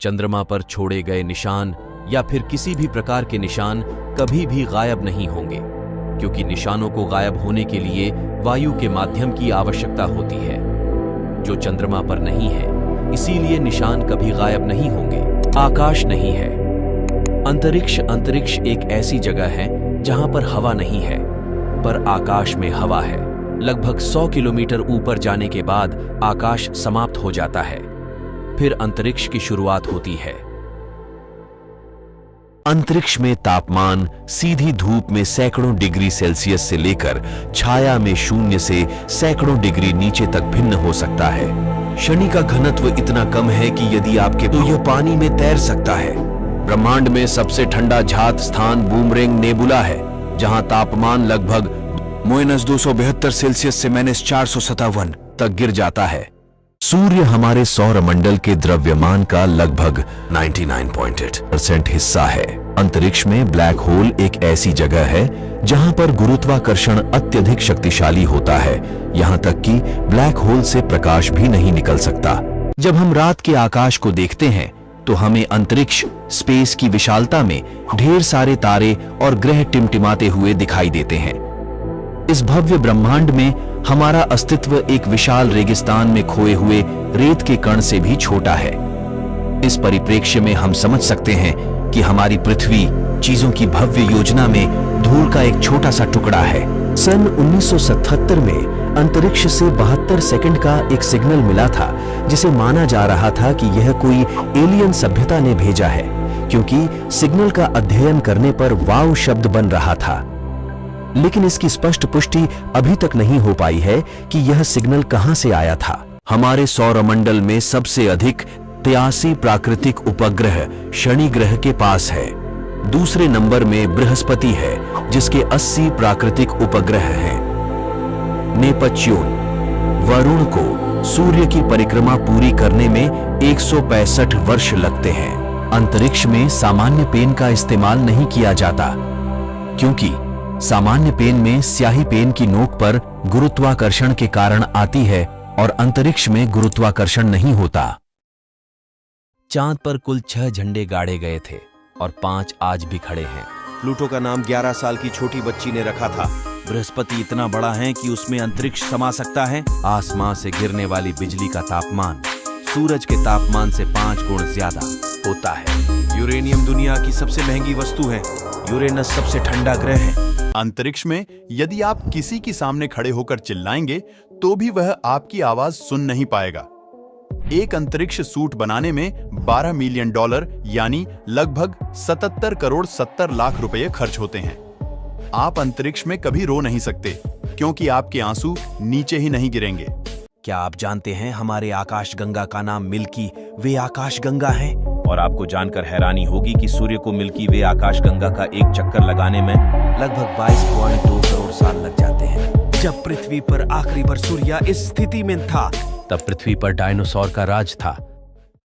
चंद्रमा पर छोड़े गए निशान या फिर किसी भी प्रकार के निशान कभी भी गायब नहीं होंगे, क्योंकि निशानों को गायब होने के लिए वायु के माध्यम की आवश्यकता होती है, जो चंद्रमा पर नहीं है। इसीलिए निशान कभी गायब नहीं होंगे। आकाश नहीं है। अंतरिक्ष एक ऐसी जगह है जहां पर हवा नहीं है, पर आकाश में हवा है। लगभग 100 किलोमीटर ऊपर जाने के बाद आकाश समाप्त हो जाता है, फिर अंतरिक्ष की शुरुआत होती है। अंतरिक्ष में तापमान सीधी धूप में सैकड़ों डिग्री सेल्सियस से लेकर छाया में 0 से सैकड़ों डिग्री नीचे तक भिन्न हो सकता है। शनि का घनत्व इतना कम है कि यदि आपके तो यह पानी में तैर सकता है। ब्रह्मांड में सबसे ठंडा झात स्थान बूमरेंग नेबुला है, जहां तापमान लगभग -272 सेल्सियस से -457 तक गिर जाता है। सूर्य हमारे सौरमंडल के द्रव्यमान का लगभग 99.8% हिस्सा है। अंतरिक्ष में ब्लैक होल एक ऐसी जगह है जहां पर गुरुत्वाकर्षण अत्यधिक शक्तिशाली होता है, यहां तक कि ब्लैक होल से प्रकाश भी नहीं निकल सकता। जब हम रात के आकाश को देखते हैं तो हमें अंतरिक्ष स्पेस की विशालता में ढेर सारे तारे और ग्रह टिमटिमाते हुए दिखाई देते हैं। इस भव्य ब्रह्मांड में हमारा अस्तित्व एक विशाल रेगिस्तान में खोए हुए रेत के कण से भी छोटा है। इस परिप्रेक्ष्य में हम समझ सकते हैं कि हमारी पृथ्वी चीजों की भव्य योजना में धूल का एक छोटा सा टुकड़ा है। सन 1977 में अंतरिक्ष से 72 सेकंड का एक सिग्नल मिला था, जिसे माना जा रहा था कि यह कोई एलियन सभ्यता ने भेजा है, क्योंकि सिग्नल का अध्ययन करने पर वाव शब्द बन रहा था। लेकिन इसकी स्पष्ट पुष्टि अभी तक नहीं हो पाई है कि यह सिग्नल कहां से आया था। हमारे सौरमंडल में सबसे अधिक 83 प्राकृतिक उपग्रह शनि ग्रह के पास है। दूसरे नंबर में बृहस्पति है, जिसके 80 प्राकृतिक उपग्रह हैं। नेपच्यून, वरुण को सूर्य की परिक्रमा पूरी करने में 165 वर्ष लगते हैं। अंतरिक्ष में सामान्य पेन का इस्तेमाल नहीं किया जाता, क्योंकि सामान्य पेन में स्याही पेन की नोक पर गुरुत्वाकर्षण के कारण आती है और अंतरिक्ष में गुरुत्वाकर्षण नहीं होता। चांद पर कुल 6 झंडे गाड़े गए थे और 5 आज भी खड़े हैं। प्लूटो का नाम 11 साल की छोटी बच्ची ने रखा था। बृहस्पति इतना बड़ा है कि उसमें अंतरिक्ष समा सकता है। आसमां से गिरने वाली बिजली का तापमान सूरज के तापमान से 5 गुण ज्यादा होता है। यूरेनियम दुनिया की सबसे महंगी वस्तु है। यूरेनस सबसे ठंडा ग्रह है। अंतरिक्ष में यदि आप किसी के सामने खड़े होकर चिल्लाएंगे तो भी वह आपकी आवाज सुन नहीं पाएगा। एक अंतरिक्ष सूट बनाने में $12 मिलियन यानी लगभग 77 करोड़ 70 लाख रुपए खर्च होते हैं। आप अंतरिक्ष में कभी रो नहीं सकते, क्योंकि आपके आंसू नीचे ही नहीं गिरेंगे। क्या आप जानते हैं हमारे आकाशगंगा का नाम मिल्की वे आकाशगंगा है? और आपको जानकर हैरानी होगी कि सूर्य को मिल्की वे आकाशगंगा का एक चक्कर लगाने में लगभग 22.2 करोड़ साल लग जाते हैं। जब पृथ्वी पर आखिरी बार सूर्य इस स्थिति में था, तब पृथ्वी पर डायनासोर का राज था।